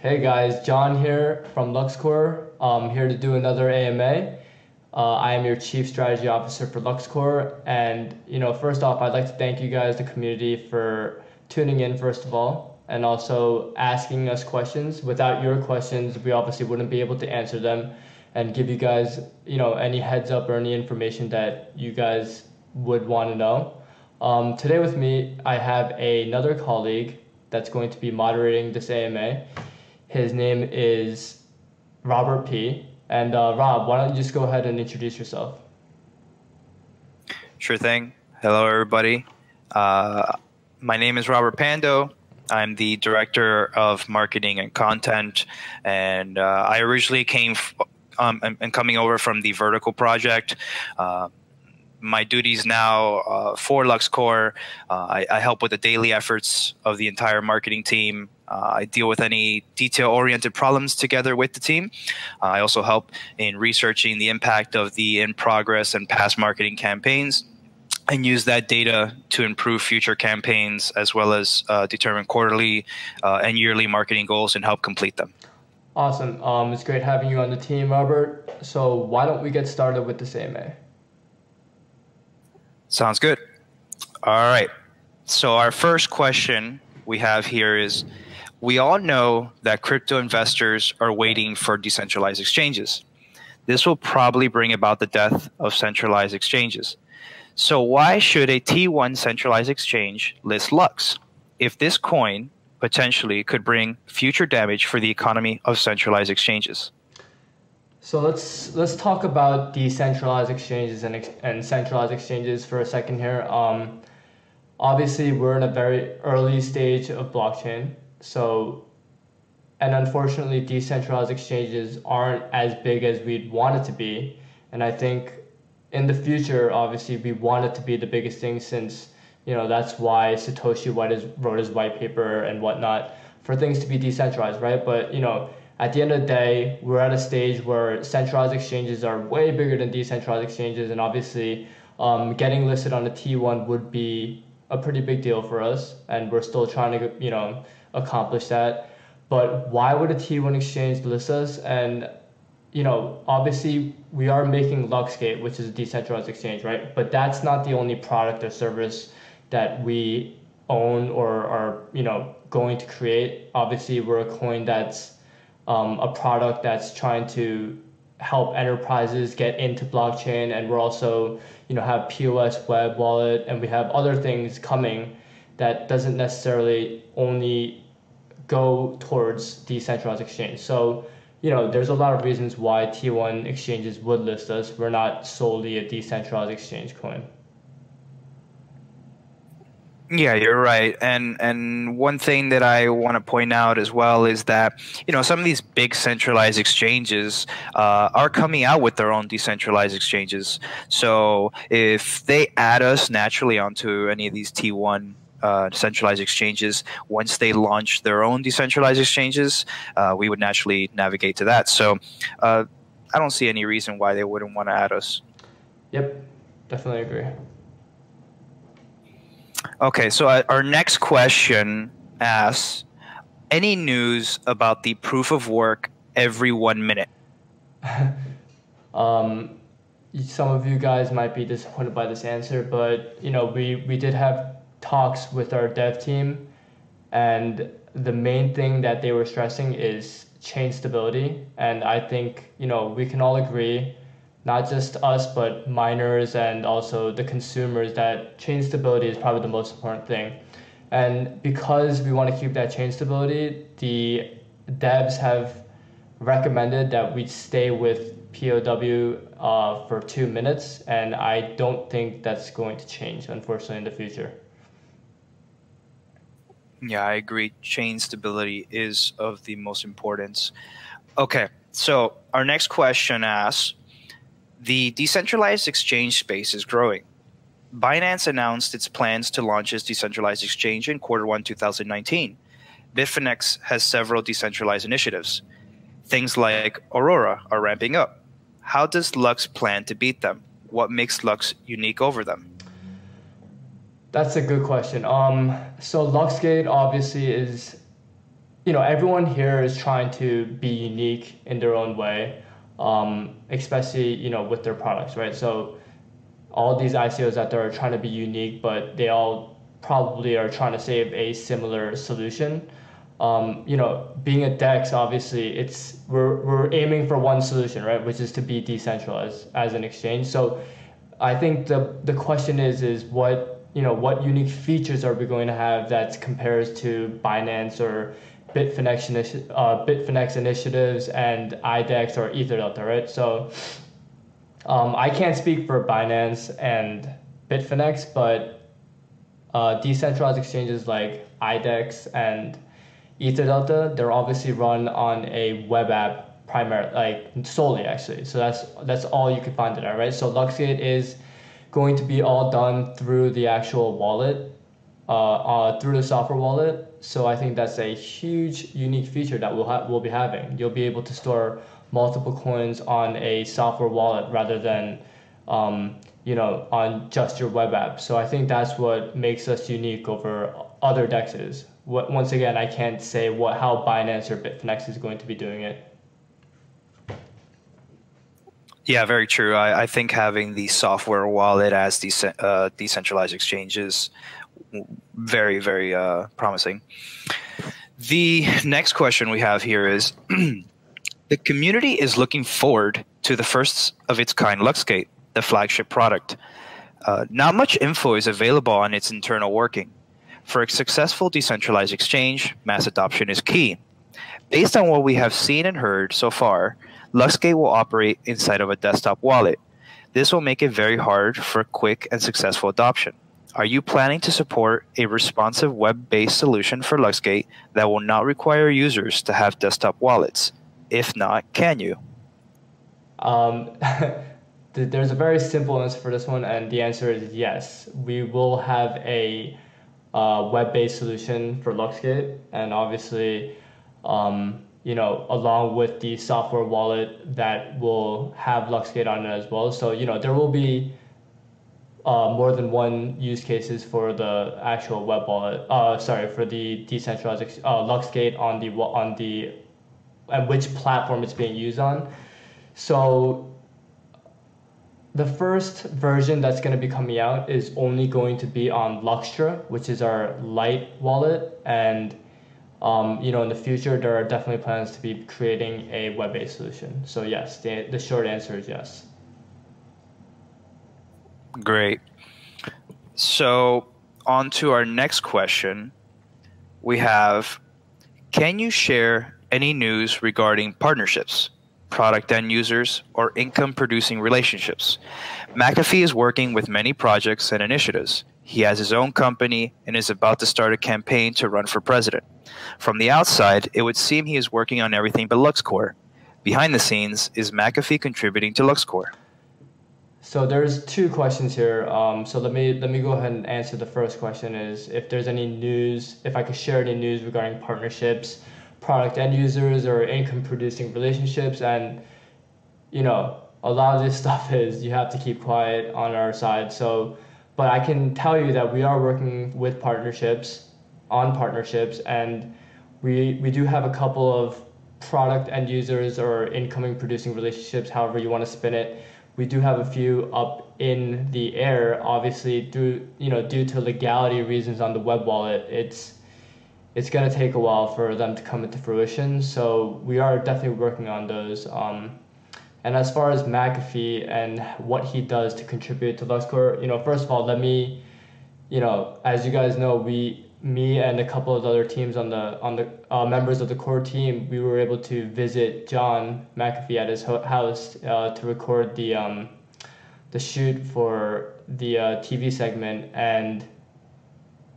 Hey guys, John here from Luxcore. Here to do another AMA. I am your Chief Strategy Officer for Luxcore, and first off, I'd like to thank you guys, the community, for tuning in first of all, and also asking us questions. Without your questions, we obviously wouldn't be able to answer them and give you guys, any heads up or any information that you guys would want to know. Today with me, I have another colleague that's going to be moderating this AMA. His name is Robert P. And Rob, why don't you just go ahead and introduce yourself? Sure thing. Hello, everybody. My name is Robert Pando. I'm the Director of Marketing and Content, and I originally came and coming over from the Vertical project. My duties now for Luxcore, I help with the daily efforts of the entire marketing team. I deal with any detail-oriented problems together with the team. I also help in researching the impact of the in-progress and past marketing campaigns and use that data to improve future campaigns as well as determine quarterly and yearly marketing goals and help complete them. Awesome. It's great having you on the team, Robert. So why don't we get started with this AMA? Sounds good. All right. So our first question we have here is, we all know that crypto investors are waiting for decentralized exchanges. This will probably bring about the death of centralized exchanges. So why should a T1 centralized exchange list Lux if this coin potentially could bring future damage for the economy of centralized exchanges? So let's talk about decentralized exchanges and centralized exchanges for a second here. Obviously, we're in a very early stage of blockchain. So, and unfortunately, decentralized exchanges aren't as big as we'd want it to be. And I think in the future, obviously, we want it to be the biggest thing since, that's why Satoshi wrote his white paper and whatnot for things to be decentralized, right? But, at the end of the day, we're at a stage where centralized exchanges are way bigger than decentralized exchanges. And obviously, getting listed on a T1 would be a pretty big deal for us. And we're still trying to, accomplish that. But why would a T1 exchange list us? And obviously we are making LeftSkate, which is a decentralized exchange, right? But that's not the only product or service that we own or are going to create. Obviously, we're a coin that's a product that's trying to help enterprises get into blockchain, and we're also have POS web wallet, and we have other things coming that doesn't necessarily only go towards decentralized exchange. So, there's a lot of reasons why T1 exchanges would list us. We're not solely a decentralized exchange coin. Yeah, you're right. And one thing that I want to point out as well is that, some of these big centralized exchanges are coming out with their own decentralized exchanges. So if they add us naturally onto any of these T1 centralized exchanges, once they launch their own decentralized exchanges, we would naturally navigate to that. So I don't see any reason why they wouldn't want to add us. Yep, definitely agree. Okay, so our next question asks, any news about the proof of work every 1 minute? Some of you guys might be disappointed by this answer, but we did have talks with our dev team, and the main thing that they were stressing is chain stability. And I think we can all agree, not just us, but miners and also the consumers, that chain stability is probably the most important thing. And because we want to keep that chain stability, the devs have recommended that we stay with POW for 2 minutes, and I don't think that's going to change, unfortunately, in the future. Yeah, I agree. Chain stability is of the most importance. Okay, so our next question asks, the decentralized exchange space is growing. Binance announced its plans to launch its decentralized exchange in Q1 2019. Bitfinex has several decentralized initiatives. Things like Aurora are ramping up. How does Lux plan to beat them? What makes Lux unique over them? That's a good question. So LuxGate obviously is everyone here is trying to be unique in their own way, especially, with their products, right? So all these ICOs out there are trying to be unique, but they all probably are trying to save a similar solution. Being a DEX, obviously, we're aiming for one solution, right? Which is to be decentralized as an exchange. So I think the question is what unique features are we going to have that compares to Binance or Bitfinex initiatives and IDEX or EtherDelta, right? So I can't speak for Binance and Bitfinex, but decentralized exchanges like IDEX and EtherDelta, they're obviously run on a web app primarily, like solely actually. So that's all you can find it at, right? So LuxGate is going to be all done through the actual wallet, through the software wallet. So I think that's a huge unique feature that we'll be having. You'll be able to store multiple coins on a software wallet rather than on just your web app. So I think that's what makes us unique over other DEXs. Once again, I can't say how Binance or Bitfinex is going to be doing it. Yeah, very true. I think having the software wallet as decentralized exchanges, very, very promising. The next question we have here is, the community is looking forward to the first of its kind LuxSkate, the flagship product. Not much info is available on its internal working. For a successful decentralized exchange, mass adoption is key. Based on what we have seen and heard so far, LuxSkate will operate inside of a desktop wallet. This will make it very hard for quick and successful adoption. Are you planning to support a responsive web-based solution for LuxSkate that will not require users to have desktop wallets? If not, can you? There's a very simple answer for this one, and the answer is yes. We will have a web-based solution for LuxGate, and obviously, along with the software wallet that will have LuxGate on it as well. So, there will be more than one use cases for the actual web wallet. For the decentralized LuxGate on the and which platform it's being used on. So the first version that's going to be coming out is only going to be on Luxcore, which is our light wallet. And, in the future, there are definitely plans to be creating a web-based solution. So yes, the short answer is yes. Great. So on to our next question. We have, can you share any news regarding partnerships, product end users, or income-producing relationships? McAfee is working with many projects and initiatives. He has his own company and is about to start a campaign to run for president. From the outside, it would seem he is working on everything but Luxcore. Behind the scenes, is McAfee contributing to Luxcore? So there's two questions here. So let me go ahead and answer the first question is if there's any news, if I could share any news regarding partnerships, product end users, or income producing relationships. And a lot of this stuff is you have to keep quiet on our side. So but I can tell you that we are working with partnerships, and we do have a couple of product end users or incoming producing relationships, however you want to spin it. We do have a few up in the air, obviously due to legality reasons on the web wallet. It's going to take a while for them to come into fruition. So we are definitely working on those. And as far as McAfee and what he does to contribute to Luxcore, first of all, let me, as you guys know, me and a couple of other teams on the members of the core team, we were able to visit John McAfee at his house to record the shoot for the TV segment, and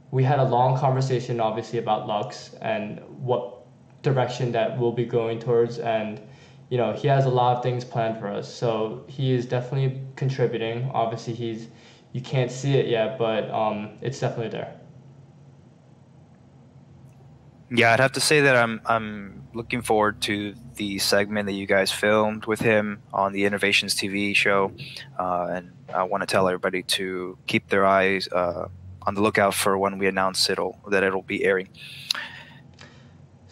we had a long conversation, obviously, about Lux and what direction that we'll be going towards, and he has a lot of things planned for us. So he is definitely contributing. Obviously, you can't see it yet, but it's definitely there. Yeah, I'd have to say that I'm looking forward to the segment that you guys filmed with him on the Innovations TV show, and I want to tell everybody to keep their eyes on the lookout for when we announce that it'll be airing.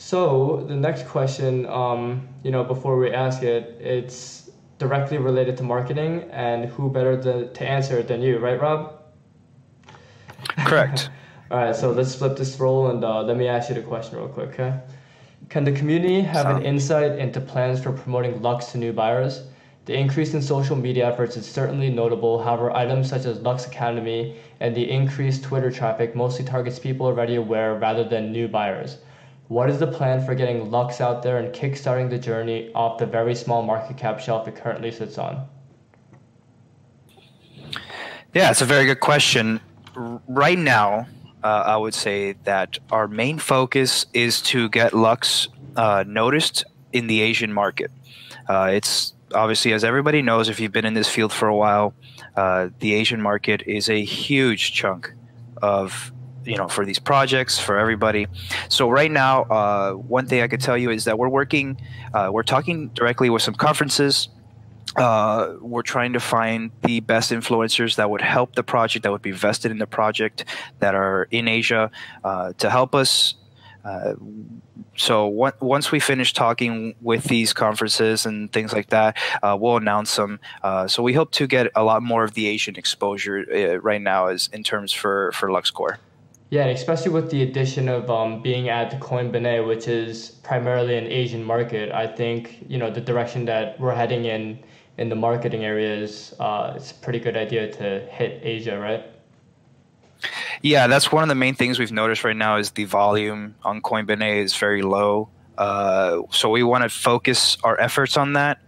So the next question, before we ask it, it's directly related to marketing, and who better to answer it than you, right, Rob? Correct. All right, so let's flip this role and let me ask you the question real quick, okay? Can the community have an insight into plans for promoting Lux to new buyers? The increase in social media efforts is certainly notable. However, items such as Lux Academy and the increased Twitter traffic mostly targets people already aware rather than new buyers. What is the plan for getting Lux out there and kickstarting the journey off the very small market cap shelf it currently sits on? Yeah, it's a very good question. Right now, I would say that our main focus is to get Lux noticed in the Asian market. It's obviously, as everybody knows, if you've been in this field for a while, the Asian market is a huge chunk of, for these projects, for everybody. So right now, one thing I could tell you is that we're talking directly with some conferences. We're trying to find the best influencers that would help the project, that would be vested in the project, that are in Asia, to help us. So once we finish talking with these conferences and things like that, we'll announce them. So we hope to get a lot more of the Asian exposure right now, as in terms for Luxcore. Yeah, especially with the addition of being at Coinbase, which is primarily an Asian market. I think the direction that we're heading in the marketing areas, it's a pretty good idea to hit Asia, right? Yeah, that's one of the main things we've noticed right now is the volume on Coinbase is very low. So we want to focus our efforts on that,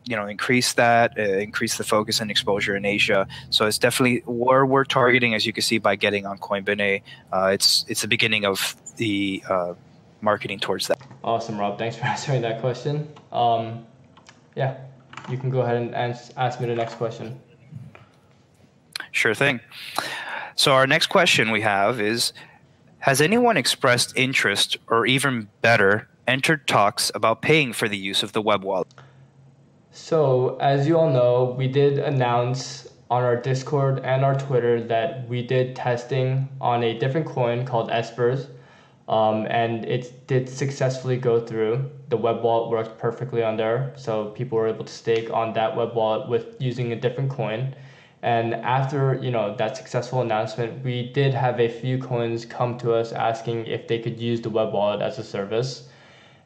increase that, increase the focus and exposure in Asia. So it's definitely where we're targeting, as you can see by getting on Coinbase. It's the beginning of the marketing towards that. Awesome, Rob. Thanks for answering that question. Yeah, you can go ahead and ask me the next question. Sure thing. So our next question we have is, has anyone expressed interest or even better, entered talks about paying for the use of the web wallet? So as you all know, we did announce on our Discord and our Twitter that we did testing on a different coin called Espers. And it did successfully go through. The web wallet worked perfectly on there. So people were able to stake on that web wallet with using a different coin. And after that successful announcement, we did have a few coins come to us asking if they could use the web wallet as a service.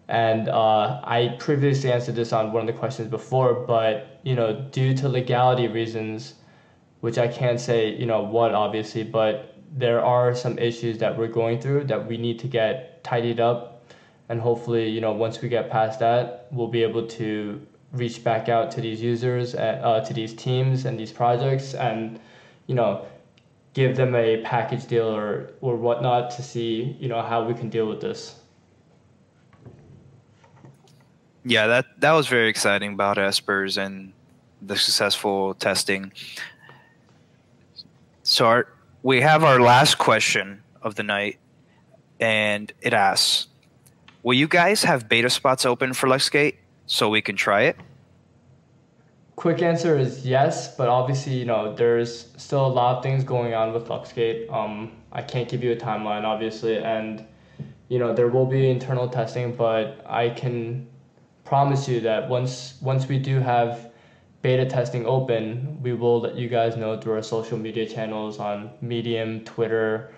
And I previously answered this on one of the questions before, but due to legality reasons, which I can't say what obviously, but there are some issues that we're going through that we need to get tidied up, and hopefully once we get past that, we'll be able to reach back out to these users, to these teams and these projects, and give them a package deal or whatnot to see how we can deal with this. Yeah, that was very exciting about Espers and the successful testing. So we have our last question of the night, and it asks, will you guys have beta spots open for LeftSkate so we can try it? Quick answer is yes, but obviously, there's still a lot of things going on with LeftSkate. I can't give you a timeline, obviously, and there will be internal testing, but I can promise you that once we do have beta testing open, we will let you guys know through our social media channels on Medium, Twitter,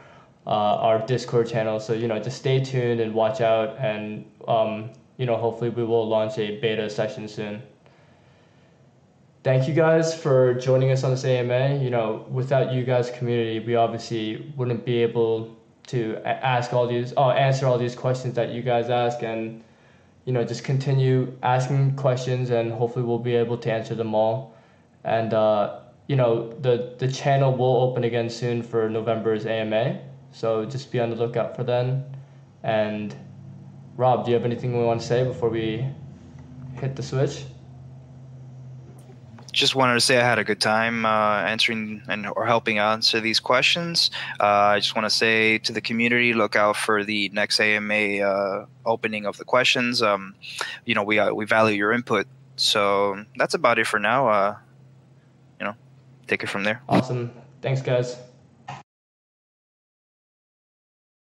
our Discord channel. So just stay tuned and watch out, and hopefully we will launch a beta session soon. Thank you guys for joining us on this AMA. Without you guys' community, we obviously wouldn't be able to answer all these questions that you guys ask, and just continue asking questions, and hopefully we'll be able to answer them all. And the channel will open again soon for November's AMA, so just be on the lookout for then. And Rob, do you have anything we want to say before we hit the switch? Just wanted to say I had a good time answering or helping answer these questions. I just want to say to the community, look out for the next AMA opening of the questions. We value your input. So that's about it for now. Take it from there. Awesome. Thanks, guys.